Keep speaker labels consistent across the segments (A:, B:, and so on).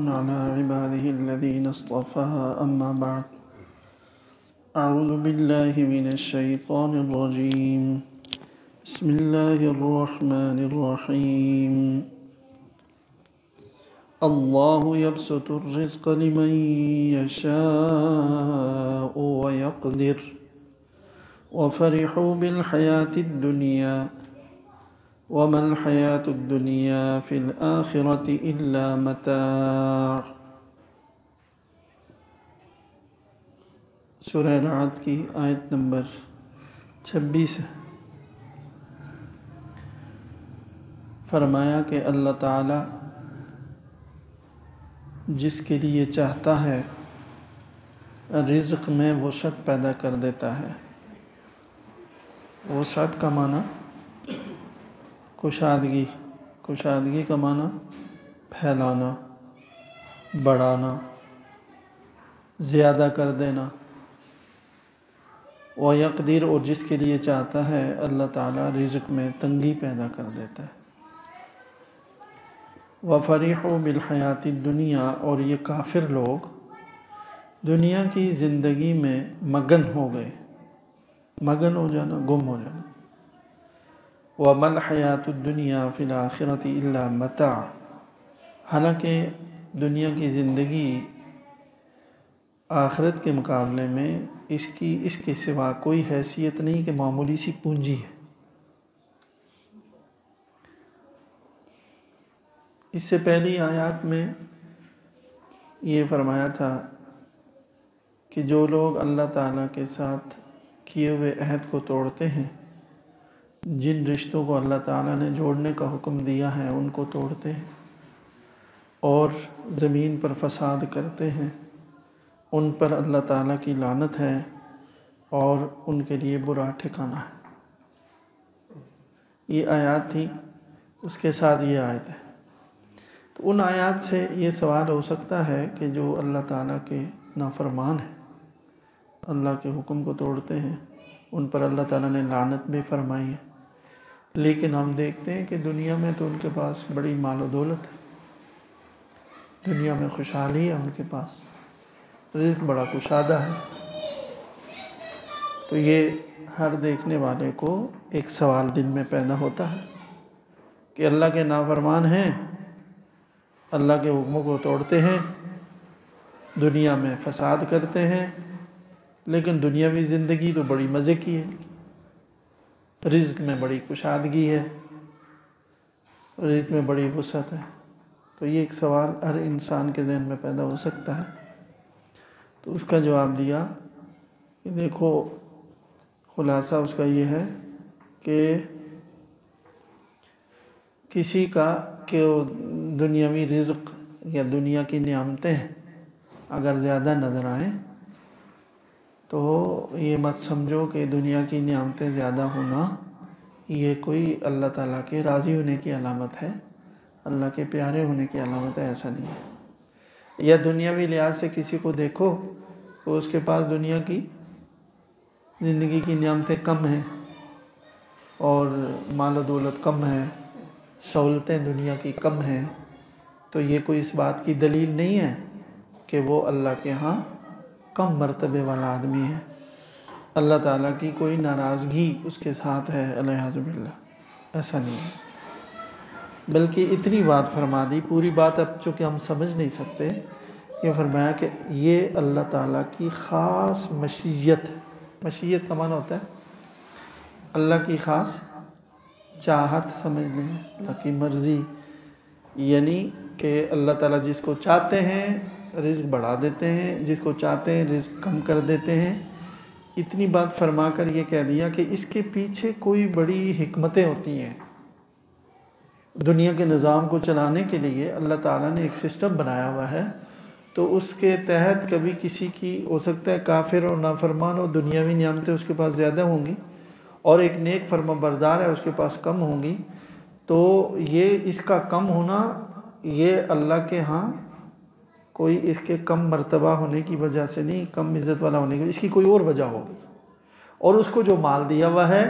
A: على عباده الذين اصطفى أما بعد أعوذ بالله من الشيطان الرجيم بسم الله الرحمن الرحيم الله يبسط الرزق لمن يشاء ويقدر وفرحوا بالحياة الدنيا وما الحياة الدنيا في الآخرة إلا متاع۔ سورہ رعد کی آیت نمبر 26 ہے۔ فرمایا کہ اللہ تعالی جس کے لیے چاہتا ہے رزق میں وسعت پیدا کر دیتا ہے۔ وسعت کا معنی کشادگی کا معنی پھیلانا، بڑھانا، زیادہ کر دینا۔ وَيَقْدِرُ، اور جس کے لیے چاہتا ہے اللہ تعالیٰ رزق میں تنگی پیدا کر دیتا ہے۔ وَفَرِحُوا بِالْحَيَاةِ الدُّنْيَا، اور یہ کافر لوگ دنیا کی زندگی میں مگن ہو گئے۔ مگن ہو جانا، گم ہو جانا۔ وَمَا الْحَيَاةُ الدُّنْيَا فِي الْآخِرَةِ إِلَّا مَتَاع، حالانکہ دنیا کی زندگی آخرت کے مقابلے میں اس کے سوا کوئی حیثیت نہیں کہ معمولی سی پونجی ہے۔ اس سے پہلی آیات میں یہ فرمایا تھا کہ جو لوگ اللہ تعالیٰ کے ساتھ کیے ہوئے عہد کو توڑتے ہیں، جن رشتوں کو اللہ تعالیٰ نے جوڑنے کا حکم دیا ہے ان کو توڑتے ہیں اور زمین پر فساد کرتے ہیں، ان پر اللہ تعالیٰ کی لعنت ہے اور ان کے لیے برا ٹھکانہ ہے۔ یہ آیات تھی، اس کے ساتھ یہ آیت ہے۔ تو ان آیات سے یہ سوال ہو سکتا ہے کہ جو اللہ تعالیٰ کے نافرمان ہیں، اللہ کے حکم کو توڑتے ہیں، ان پر اللہ تعالیٰ نے لعنت بھی فرمائی ہے، لیکن ہم دیکھتے ہیں کہ دنیا میں تو ان کے پاس بڑی مال و دولت ہے، دنیا میں خوشحالی ہے، ان کے پاس رزق بڑا کشادہ ہے۔ تو یہ ہر دیکھنے والے کو ایک سوال دل میں پیدا ہوتا ہے کہ اللہ کے نافرمان ہیں، اللہ کے حکموں کو توڑتے ہیں، دنیا میں فساد کرتے ہیں، لیکن دنیاوی زندگی تو بڑی مزے کی ہے، رزق میں بڑی کشادگی ہے، رزق میں بڑی وسعت ہے۔ تو یہ ایک سوال ہر انسان کے ذہن میں پیدا ہو سکتا ہے۔ تو اس کا جواب دیا کہ دیکھو، خلاصہ اس کا یہ ہے کہ کسی کا کہ دنیاوی رزق یا دنیا کی نعمتیں اگر زیادہ نظر آئیں تو یہ مت سمجھو کہ دنیا کی نعمتیں زیادہ ہونا یہ کوئی اللہ تعالیٰ کے راضی ہونے کی علامت ہے، اللہ کے پیارے ہونے کی علامت ہے، ایسا نہیں ہے۔ یا دنیاوی لحاظ سے کسی کو دیکھو تو اس کے پاس دنیا کی زندگی کی نعمتیں کم ہیں اور مال و دولت کم ہے، سہولتیں دنیا کی کم ہیں، تو یہ کوئی اس بات کی دلیل نہیں ہے کہ وہ اللہ کے ہاں کم مرتبے والا آدمی ہے، اللہ تعالیٰ کی کوئی ناراضگی اس کے ساتھ ہے، الحمد للہ، ایسا نہیں ہے۔ بلکہ اتنی بات فرما دی، پوری بات اب چونکہ ہم سمجھ نہیں سکتے، یہ فرمایا کہ یہ اللہ تعالیٰ کی خاص مشیت ہے۔ مشیت کا معنی ہوتا ہے اللہ کی خاص چاہت، سمجھ لیں، اللہ کی مرضی، یعنی کہ اللہ تعالیٰ جس کو چاہتے ہیں رزق بڑھا دیتے ہیں، جس کو چاہتے ہیں رزق کم کر دیتے ہیں۔ اتنی بات فرما کر یہ کہہ دیا کہ اس کے پیچھے کوئی بڑی حکمتیں ہوتی ہیں۔ دنیا کے نظام کو چلانے کے لیے اللہ تعالیٰ نے ایک سسٹم بنایا ہوا ہے، تو اس کے تحت کبھی کسی کی ہو سکتا ہے کافر اور نافرمان اور دنیاوی نعمتیں اس کے پاس زیادہ ہوں گی، اور ایک نیک فرما بردار ہے اس کے پاس کم ہوں گی۔ تو یہ اس کا کم ہونا یہ اللہ کے ہاں کوئی اس کے کم مرتبہ ہونے کی وجہ سے نہیں، کم عزت والا ہونے کی، اس کی کوئی اور وجہ ہوگی۔ اور اس کو جو مال دیا ہوا ہے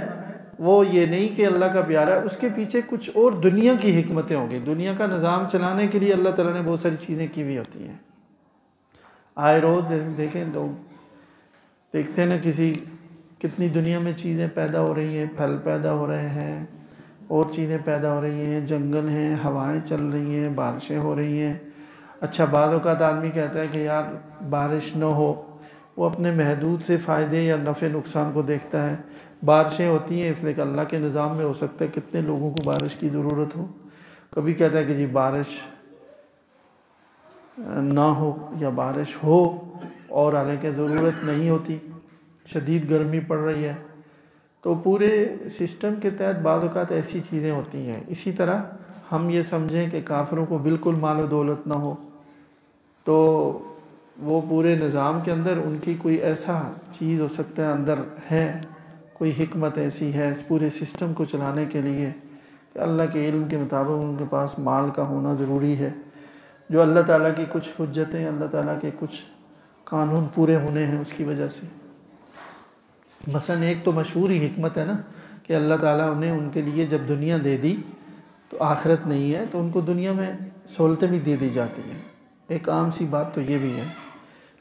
A: وہ یہ نہیں کہ اللہ کا پیارا ہے، اس کے پیچھے کچھ اور دنیا کی حکمتیں ہوں گی. دنیا کا نظام چلانے کے لیے اللہ تعالیٰ نے بہت ساری چیزیں کی ہوئی ہوتی ہیں. آئے روز دیکھیں لوگ دیکھتے ہیں نا کتنی دنیا میں چیزیں پیدا ہو رہی ہیں، پھل پیدا ہو رہے ہیں، اور چیزیں پیدا ہو رہی ہیں، جنگل ہیں، ہوائیں چل رہی ہیں، بارشیں ہو رہی ہیں. اچھا بعض اوقات آدمی کہتا ہے کہ یار بارش نہ ہو، وہ اپنے محدود سے فائدے یا نفع نقصان کو دیکھتا ہے. بارشیں ہوتی ہیں اس لیے کہ اللہ کے نظام میں ہو سکتا ہے کتنے لوگوں کو بارش کی ضرورت ہو. کبھی کہتا ہے کہ جی بارش نہ ہو یا بارش ہو، اور حالانکہ ضرورت نہیں ہوتی، شدید گرمی پڑ رہی ہے. تو پورے سسٹم کے تحت بعض اوقات ایسی چیزیں ہوتی ہیں. اسی طرح ہم یہ سمجھیں کہ کافروں کو بالکل مال و دولت نہ ہو، تو وہ پورے نظام کے اندر ان کی کوئی ایسا چیز ہو سکتا ہے، اندر ہے کوئی حکمت ایسی ہے اس پورے سسٹم کو چلانے کے لیے کہ اللہ کے علم کے مطابق ان کے پاس مال کا ہونا ضروری ہے. جو اللہ تعالیٰ کی کچھ حجتیں، اللہ تعالیٰ کے کچھ قانون پورے ہونے ہیں اس کی وجہ سے. مثلا ایک تو مشہور ہی حکمت ہے نا کہ اللہ تعالیٰ نے ان کے لیے جب دنیا دے دی تو آخرت نہیں ہے، تو ان کو دنیا میں سہولتیں بھی دے دی جاتی ہیں. ایک عام سی بات تو یہ بھی ہے،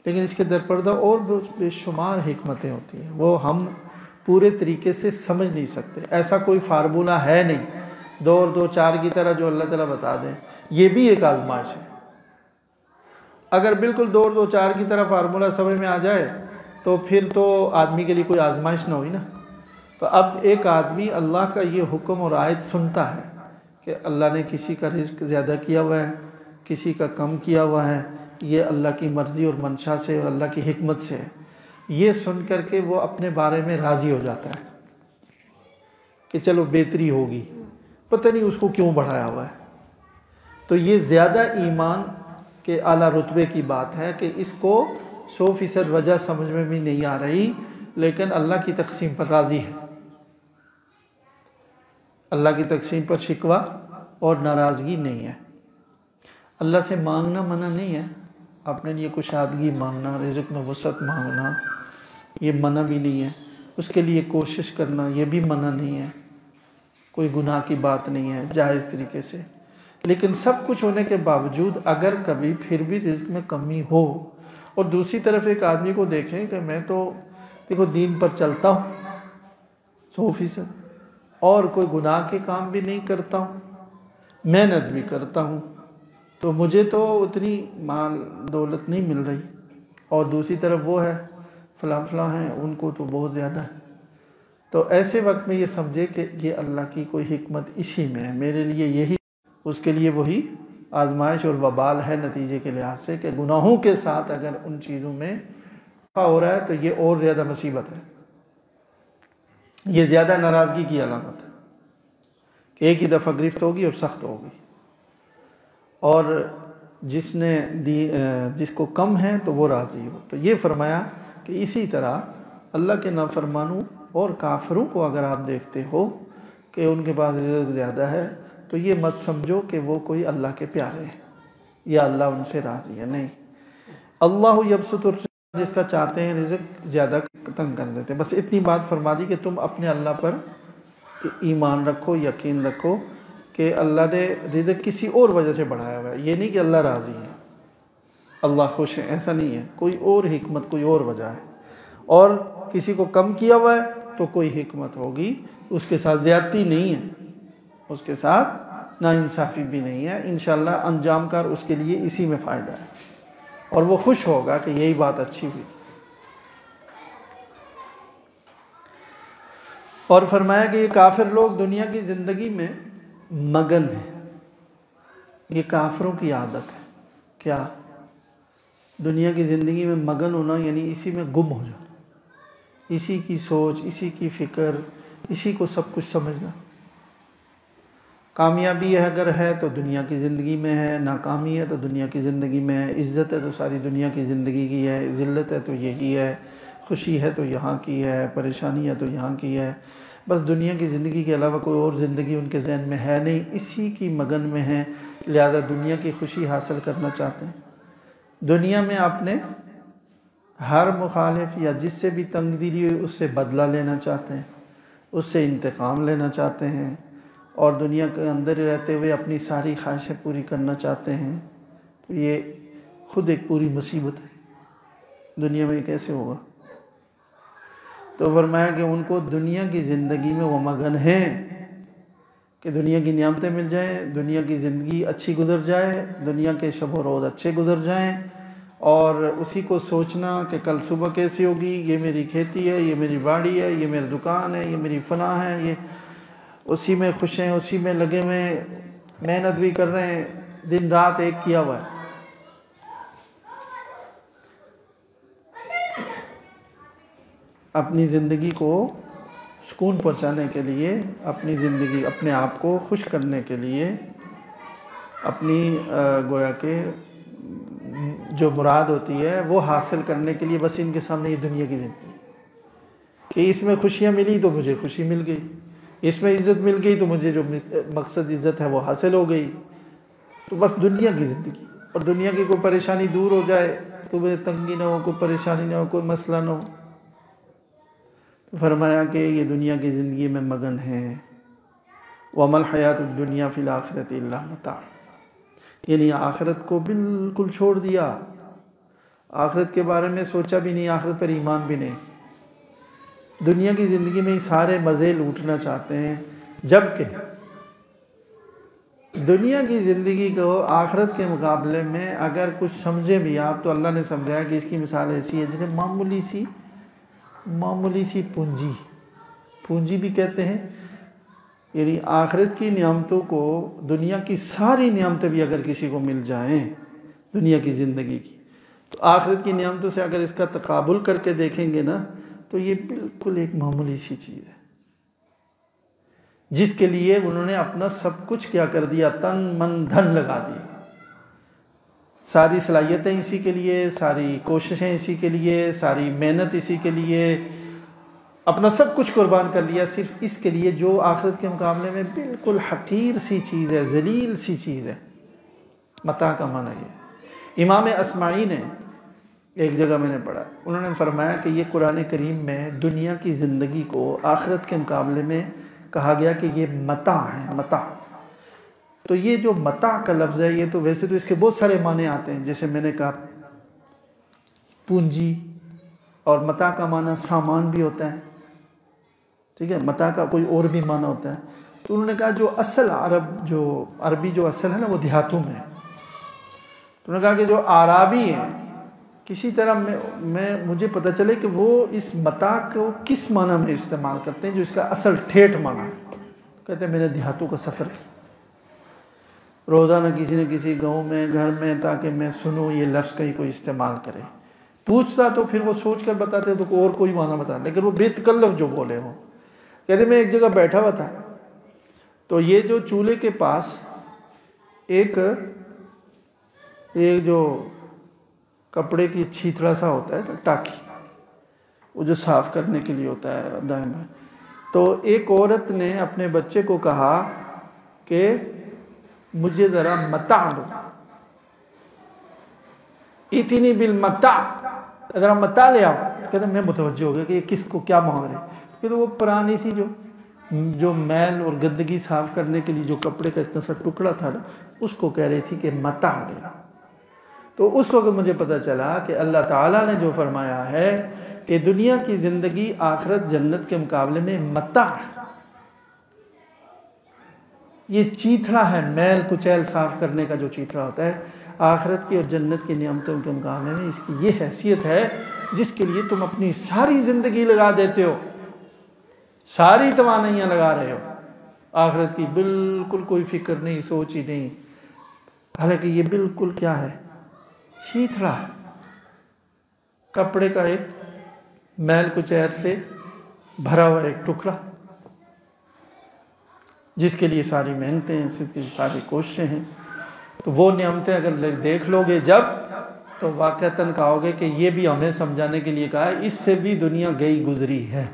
A: لیکن اس کے درپردہ اور بے شمار حکمتیں ہوتی ہیں، وہ ہم پورے طریقے سے سمجھ نہیں سکتے. ایسا کوئی فارمولہ ہے نہیں 2 اور 2 4 کی طرح جو اللہ تعالیٰ بتا دیں. یہ بھی ایک آزمائش ہے. اگر بالکل 2 اور 2 4 کی طرح فارمولہ سمجھ میں آ جائے تو پھر تو آدمی کے لیے کوئی آزمائش نہ ہوئی نا. تو اب ایک آدمی اللہ کا یہ حکم اور آیت سنتا ہے کہ اللہ نے کسی کا رزق زیادہ کیا ہوا ہے، کسی کا کم کیا ہوا ہے، یہ اللہ کی مرضی اور منشا سے اور اللہ کی حکمت سے ہے. یہ سن کر کے وہ اپنے بارے میں راضی ہو جاتا ہے کہ چلو بہتری ہوگی، پتہ نہیں اس کو کیوں بڑھایا ہوا ہے. تو یہ زیادہ ایمان کے اعلیٰ رتبے کی بات ہے کہ اس کو 100% وجہ سمجھ میں بھی نہیں آ رہی، لیکن اللہ کی تقسیم پر راضی ہے. اللہ کی تقسیم پر شکوہ اور ناراضگی نہیں ہے. اللہ سے مانگنا منع نہیں ہے، اپنے لیے کشادگی مانگنا، رزق میں وسعت مانگنا یہ منع بھی نہیں ہے. اس کے لیے کوشش کرنا یہ بھی منع نہیں ہے، کوئی گناہ کی بات نہیں ہے، جائز طریقے سے. لیکن سب کچھ ہونے کے باوجود اگر کبھی پھر بھی رزق میں کمی ہو، اور دوسری طرف ایک آدمی کو دیکھیں کہ میں تو دیکھو دین پر چلتا ہوں 100%، اور کوئی گناہ کے کام بھی نہیں کرتا ہوں، محنت بھی کرتا ہوں، تو مجھے تو اتنی مال دولت نہیں مل رہی، اور دوسری طرف وہ ہے فلاں فلاں ہیں ان کو تو بہت زیادہ ہے. تو ایسے وقت میں یہ سمجھے کہ یہ اللہ کی کوئی حکمت اسی میں ہے، میرے لیے یہی، اس کے لیے وہی آزمائش اور وبال ہے نتیجے کے لحاظ سے کہ گناہوں کے ساتھ اگر ان چیزوں میں ہو رہا ہے تو یہ اور زیادہ مصیبت ہے. یہ زیادہ ناراضگی کی علامت ہے کہ ایک ہی دفعہ گرفت ہوگی اور سخت ہوگی. اور جس کو کم ہے تو وہ راضی ہو. تو یہ فرمایا کہ اسی طرح اللہ کے نافرمانوں اور کافروں کو اگر آپ دیکھتے ہو کہ ان کے پاس رزق زیادہ ہے تو یہ مت سمجھو کہ وہ کوئی اللہ کے پیارے ہیں یا اللہ ان سے راضی ہے. نہیں، اللہ یبسط الرزق، جس کا چاہتے ہیں رزق زیادہ تنگ کر دیتے ہیں. بس اتنی بات فرما دی کہ تم اپنے اللہ پر ایمان رکھو، یقین رکھو کہ اللہ نے رزق کسی اور وجہ سے بڑھایا ہوا ہے. یہ نہیں کہ اللہ راضی ہے، اللہ خوش ہے، ایسا نہیں ہے. کوئی اور حکمت، کوئی اور وجہ ہے. اور کسی کو کم کیا ہوا ہے تو کوئی حکمت ہوگی، اس کے ساتھ زیادتی نہیں ہے، اس کے ساتھ ناانصافی بھی نہیں ہے. انشاءاللہ انجام کار اس کے لیے اسی میں فائدہ ہے، اور وہ خوش ہوگا کہ یہی بات اچھی ہوئی. اور فرمایا کہ یہ کافر لوگ دنیا کی زندگی میں مگن ہیں. یہ کافروں کی عادت ہے. کیا؟ دنیا کی زندگی میں مگن ہونا، یعنی اسی میں گم ہو جانا، اسی کی سوچ، اسی کی فکر، اسی کو سب کچھ سمجھنا. کامیابی اگر ہے تو دنیا کی زندگی میں ہے، ناکامی ہے تو دنیا کی زندگی میں ہے، عزت ہے تو ساری دنیا کی زندگی کی ہے، ذلت ہے تو یہی ہے، خوشی ہے تو یہاں کی ہے، پریشانی ہے تو یہاں کی ہے. بس دنیا کی زندگی کے علاوہ کوئی اور زندگی ان کے ذہن میں ہے نہیں، اسی کی مگن میں ہیں. لہذا دنیا کی خوشی حاصل کرنا چاہتے ہیں. دنیا میں اپنے ہر مخالف یا جس سے بھی تنگ دلی ہوئی اس سے بدلہ لینا چاہتے ہیں. اس سے انتقام لینا چاہتے ہیں اور دنیا کے اندر ہی رہتے ہوئے اپنی ساری خواہشیں پوری کرنا چاہتے ہیں، تو یہ خود ایک پوری مصیبت ہے، دنیا میں کیسے ہوگا؟ تو فرمایا کہ ان کو دنیا کی زندگی میں وہ مگن ہیں کہ دنیا کی نعمتیں مل جائیں، دنیا کی زندگی اچھی گزر جائے، دنیا کے شب و روز اچھے گزر جائیں، اور اسی کو سوچنا کہ کل صبح کیسی ہوگی، یہ میری کھیتی ہے، یہ میری باڑی ہے، یہ میری دکان ہے، یہ میری فنا ہے، یہ اسی میں خوش ہیں، اسی میں لگے ہوئے، محنت بھی کر رہے ہیں، دن رات ایک کیا ہوا ہے۔ اپنی زندگی کو سکون پہنچانے کے لیے، اپنی زندگی اپنے آپ کو خوش کرنے کے لیے، اپنی گویا کہ جو مراد ہوتی ہے وہ حاصل کرنے کے لیے بس ان کے سامنے یہ دنیا کی زندگی کہ اس میں خوشیاں ملی تو مجھے خوشی مل گئی، اس میں عزت مل گئی تو مجھے جو مقصد عزت ہے وہ حاصل ہو گئی، تو بس دنیا کی زندگی، اور دنیا کی کوئی پریشانی دور ہو جائے، تمہیں تنگی نہ ہو، کوئی پریشانی نہ ہو، کوئی مسئلہ نہ ہو۔ فرمایا کہ یہ دنیا کی زندگی میں مگن ہیں، وَمَا الْحَيَاةُ الدُّنْيَا فِي الْآخِرَةِ إِلَّا مَتَاعٌ، یعنی آخرت کو بالکل چھوڑ دیا، آخرت کے بارے میں سوچا بھی نہیں، آخرت پر ایمان بھی نہیں، دنیا کی زندگی میں ہی سارے مزے لوٹنا چاہتے ہیں، جبکہ دنیا کی زندگی کو آخرت کے مقابلے میں اگر کچھ سمجھے بھی آپ تو اللہ نے سمجھایا کہ اس کی مثال ایسی ہے جیسے معمولی سی پونجی بھی کہتے ہیں، یعنی آخرت کی نعمتوں کو، دنیا کی ساری نعمتیں بھی اگر کسی کو مل جائیں دنیا کی زندگی کی، تو آخرت کی نعمتوں سے اگر اس کا تقابل کر کے دیکھیں گے نا تو یہ بالکل ایک معمولی سی چیز ہے، جس کے لیے انہوں نے اپنا سب کچھ کیا کر دیا، تن من دھن لگا دی، ساری صلاحیتیں اسی کے لیے، ساری کوششیں اسی کے لیے، ساری محنت اسی کے لیے، اپنا سب کچھ قربان کر لیا صرف اس کے لیے جو آخرت کے مقابلے میں بالکل حقیر سی چیز ہے، ذلیل سی چیز ہے۔ متاع کا معنی یہ امام اصمعی نے ایک جگہ میں نے پڑھا، انہوں نے فرمایا کہ یہ قرآن کریم میں دنیا کی زندگی کو آخرت کے مقابلے میں کہا گیا کہ یہ متاع ہے، متاع۔ تو یہ جو متاع کا لفظ ہے، یہ تو ویسے تو اس کے بہت سارے معنی آتے ہیں، جیسے میں نے کہا پونجی، اور متاع کا معنی سامان بھی ہوتا ہے، ٹھیک ہے، متاع کا کوئی اور بھی معنی ہوتا ہے۔ تو انہوں نے کہا جو اصل عربی جو اصل ہے نا وہ دیہاتوں میں ہے، تو انہوں نے کہا کہ جو اعرابی ہیں کسی طرح مجھے پتہ چلے کہ وہ اس متاع کو کس معنی میں استعمال کرتے ہیں جو اس کا اصل ٹھیٹھ معنی ہے۔ کہتے ہیں میں نے دیہاتوں کا سفر کیا روزانہ کسی نہ کسی گاؤں میں، گھر میں، تاکہ میں سنوں یہ لفظ کہیں کوئی استعمال کرے، پوچھتا تو پھر وہ سوچ کر بتاتے تو اور کوئی معنی بتا، لیکن وہ بے تکلف جو بولے وہ کہتے میں ایک جگہ بیٹھا ہوا تھا، تو یہ جو چولہے کے پاس ایک جو کپڑے کی چھیتڑا سا ہوتا ہے ٹاکی، وہ جو صاف کرنے کے لیے ہوتا ہے دائیں بائیں، تو ایک عورت نے اپنے بچے کو کہا کہ مجھے ذرا متاع دو، اتنی بالمتاع، ذرا متاع لے آؤ۔ کہتے میں متوجہ ہو گیا کہ یہ کس کو کیا مانگ رہے ہیں، کہ وہ پرانی سی جو میل اور گندگی صاف کرنے کے لیے جو کپڑے کا اتنا سا ٹکڑا تھا نا، اس کو کہہ رہی تھی کہ متاع لے آؤ۔ تو اس وقت مجھے پتہ چلا کہ اللہ تعالیٰ نے جو فرمایا ہے کہ دنیا کی زندگی آخرت جنت کے مقابلے میں متاع ہے، یہ چیتھڑا ہے، میل کچیل صاف کرنے کا جو چیتھڑا ہوتا ہے، آخرت کی اور جنت کی نعمتوں کے مقابلے میں اس کی یہ حیثیت ہے جس کے لیے تم اپنی ساری زندگی لگا دیتے ہو، ساری توانائیاں لگا رہے ہو، آخرت کی بالکل کوئی فکر نہیں، سوچ ہی نہیں، حالانکہ یہ بالکل کیا ہے، چیتھڑا ہے، کپڑے کا ایک میل کچیر سے بھرا ہوا ایک ٹکڑا، جس کے لیے ساری محنتیں ہیں، ساری کوششیں ہیں۔ تو وہ نعمتیں اگر دیکھ لو گے جب، تو واقعتاً کہو گے کہ یہ بھی ہمیں سمجھانے کے لیے کہا ہے، اس سے بھی دنیا گئی گزری ہے۔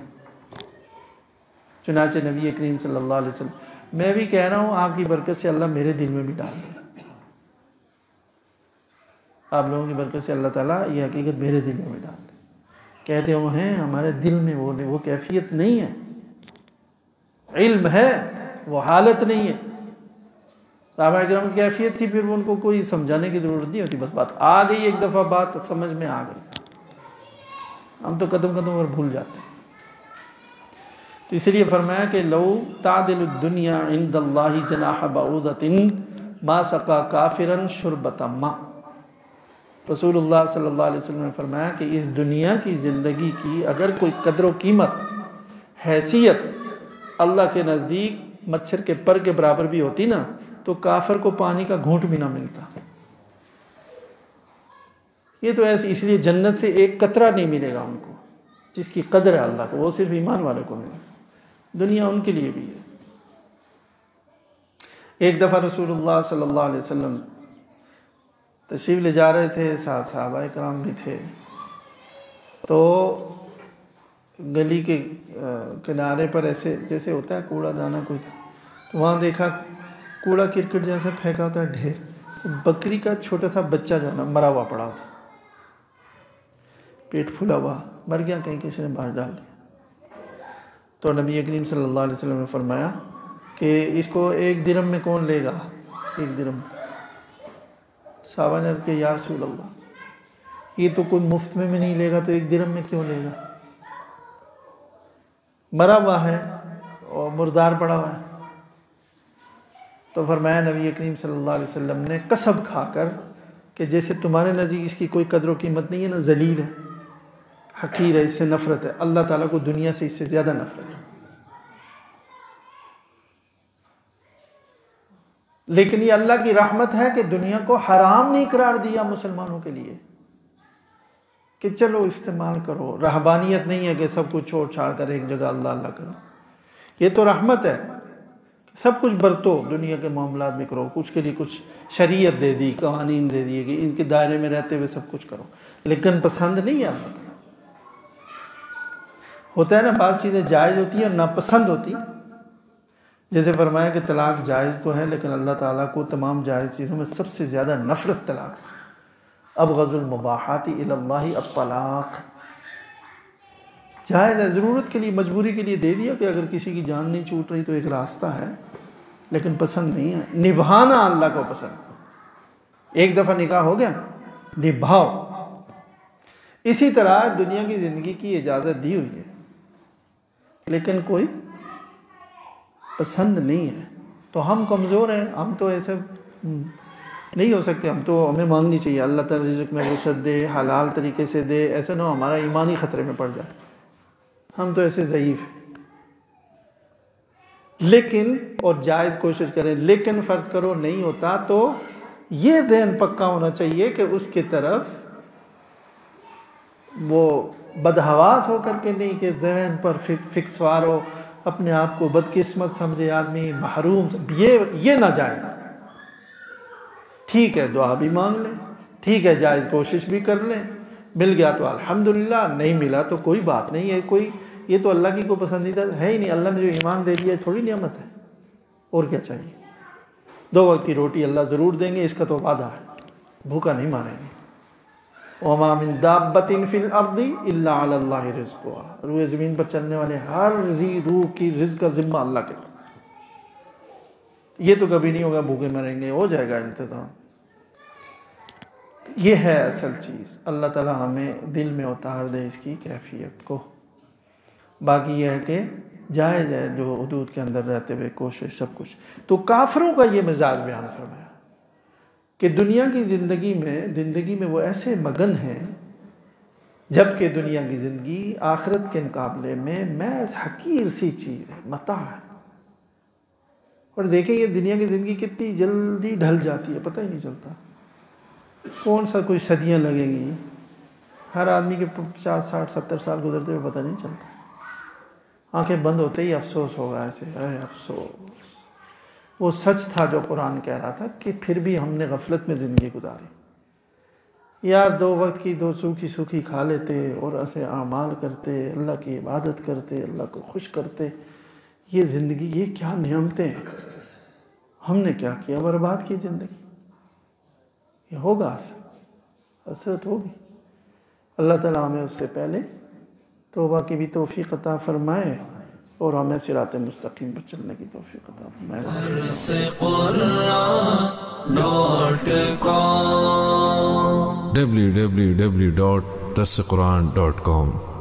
A: چنانچہ نبی کریم صلی اللہ علیہ وسلم، میں بھی کہہ رہا ہوں آپ کی برکت سے اللہ میرے دل میں بھی ڈال دے، آپ لوگوں کی برکت سے اللہ تعالیٰ یہ حقیقت میرے دل میں بھی ڈال دے۔ کہتے ہیں ہمارے دل میں وہ کیفیت نہیں ہے، علم ہے، وہ حالت نہیں ہے۔ صحابہ کرام کی کیفیت تھی، پھر ان کو کوئی سمجھانے کی ضرورت نہیں ہوتی، بس بات آ گئی، ایک دفعہ بات سمجھ میں آ گئی، ہم تو قدم قدم پر بھول جاتے ہیں۔ تو اس لیے فرمایا کہ لو تعدل الدنیا عند اللہ جناح بعوضۃ ما سقا کافرا شربۃ ماء۔ رسول اللہ صلی اللہ علیہ وسلم نے فرمایا کہ اس دنیا کی زندگی کی اگر کوئی قدر و قیمت، حیثیت اللہ کے نزدیک مچھر کے پر کے برابر بھی ہوتی نا، تو کافر کو پانی کا گھونٹ بھی نہ ملتا۔ یہ تو ایسے، اس لیے جنت سے ایک قطرہ نہیں ملے گا ان کو، جس کی قدر ہے اللہ کو، وہ صرف ایمان والے کو ملے گا، دنیا ان کے لیے بھی ہے۔ ایک دفعہ رسول اللہ صلی اللہ علیہ وسلم تشریف لے جا رہے تھے، ساتھ صحابہ کرام بھی تھے، تو گلی کے کنارے پر ایسے جیسے ہوتا ہے کوڑا دانا کوئی تھا، تو وہاں دیکھا کوڑا کرکٹ جیسا پھینکا ہوتا ہے ڈھیر، تو بکری کا چھوٹا سا بچہ جو ہے نا مرا ہوا پڑا تھا، پیٹ پھلا ہوا، مر گیا، کہیں کسی نے باہر ڈال دیا۔ تو نبی کریم صلی اللہ علیہ وسلم نے فرمایا کہ اس کو 1 درہم میں کون لے گا؟ 1 درہم۔ صحابہ نے عرض کیا یا رسول اللہ، یہ تو کوئی مفت میں نہیں لے گا، تو 1 درہم میں کیوں لے گا؟ مرا ہوا ہے اور مردار پڑا ہوا ہے۔ تو فرمایا نبی کریم صلی اللہ علیہ وسلم نے قسم کھا کر کہ جیسے تمہارے نزدیک اس کی کوئی قدر و قیمت نہیں ہے نا، ذلیل ہے، حقیر ہے، اس سے نفرت ہے، اللہ تعالیٰ کو دنیا سے اس سے زیادہ نفرت ہے۔ لیکن یہ اللہ کی رحمت ہے کہ دنیا کو حرام نہیں قرار دیا مسلمانوں کے لیے کہ چلو استعمال کرو۔ رہبانیت نہیں ہے کہ سب کچھ چھوڑ چھاڑ کر ایک جگہ اللہ اللہ کرو، یہ تو رحمت ہے، سب کچھ برتو، دنیا کے معاملات میں کرو، کچھ کے لیے کچھ شریعت دے دی، قوانین دے دیے کہ ان کے دائرے میں رہتے ہوئے سب کچھ کرو، لیکن پسند نہیں ہے اللہ تعالیٰ۔ ہوتا ہے نا بعض چیزیں جائز ہوتی ہیں اور ناپسند ہوتی ہیں، جیسے فرمایا کہ طلاق جائز تو ہے، لیکن اللہ تعالیٰ کو تمام جائز چیزوں میں سب سے زیادہ نفرت طلاق سے۔ ابغض المباحات الی اللہ الطلاق۔ جائز ہے، ضرورت کے لیے، مجبوری کے لیے دے دیا کہ اگر کسی کی جان نہیں چھوٹ رہی تو ایک راستہ ہے، لیکن پسند نہیں ہے، نبھانا اللہ کو پسند۔ ایک دفعہ نکاح ہو گیا، نبھاؤ۔ اسی طرح دنیا کی زندگی کی اجازت دی ہوئی ہے، لیکن کوئی پسند نہیں ہے۔ تو ہم کمزور ہیں، ہم تو ایسے نہیں ہو سکتے، ہم تو ہمیں مانگنی چاہیے اللہ تعالیٰ رزق میں وسعت دے، حلال طریقے سے دے، ایسے نہ ہو ہمارا ایمان ہی خطرے میں پڑ جائے، ہم تو ایسے ضعیف ہیں۔ لیکن اور جائز کوشش کریں، لیکن فرض کرو نہیں ہوتا تو یہ ذہن پکا ہونا چاہیے کہ اس کی طرف وہ بدحواس ہو کر کے نہیں کہ ذہن پر فکس وار ہو، اپنے آپ کو بدقسمت سمجھے آدمی، محروم، یہ نہ جائے۔ ٹھیک ہے دعا بھی مانگ لیں، ٹھیک ہے جائز کوشش بھی کر لیں، مل گیا تو الحمدللہ، نہیں ملا تو کوئی بات نہیں ہے، کوئی یہ تو اللہ کی کو پسندیدہ ہے ہی نہیں، اللہ نے جو ایمان دے دیا تھوڑی نعمت ہے، اور کیا چاہیے۔ 2 وقت کی روٹی اللہ ضرور دیں گے، اس کا تو وعدہ ہے، بھوکا نہیں ماریں گے۔ وَمَا مِن دَابَّةٍ فِي الْأَرْضِ إِلَّا عَلَى اللَّهِ رِزْقُهَا، روئے زمین پر چلنے والے ہر ذی روح کی رزق کا ذمہ اللہ کے پاس، یہ تو کبھی نہیں ہوگا بھوکے مریں گے، ہو جائے گا انتظام۔ یہ ہے اصل چیز، اللہ تعالیٰ ہمیں دل میں اتار دے اس کی کیفیت کو۔ باقی یہ ہے کہ جائز ہے جو حدود کے اندر رہتے ہوئے کوشش سب کچھ۔ تو کافروں کا یہ مزاج بیان فرمایا کہ دنیا کی زندگی میں وہ ایسے مگن ہیں، جبکہ دنیا کی زندگی آخرت کے مقابلے میں محض حقیر سی چیز ہے، متاع ہے۔ اور دیکھیں یہ دنیا کی زندگی کتنی جلدی ڈھل جاتی ہے، پتہ ہی نہیں چلتا، کون سا کوئی صدیاں لگیں گی، ہر آدمی کے 50 60 70 سال گزرتے ہوئے پتہ نہیں چلتا، آنکھیں بند ہوتے ہی افسوس ہوگا، ایسے اے افسوس، وہ سچ تھا جو قرآن کہہ رہا تھا کہ پھر بھی ہم نے غفلت میں زندگی گزاری، یار 2 وقت کی 2 سوکھی سوکھی کھا لیتے اور ایسے اعمال کرتے، اللہ کی عبادت کرتے، اللہ کو خوش کرتے، یہ زندگی یہ کیا نعمتیں ہیں، ہم نے کیا کیا، برباد کی زندگی۔ یہ ہوگا حسرت ہوگی، اللہ تعالیٰ ہمیں اس سے پہلے توبہ کی بھی توفیق عطا فرمائے، اور ہمیں صراط مستقیم پر چلنے کی توفیق عطا فرمائے.
B: www.darsequran.com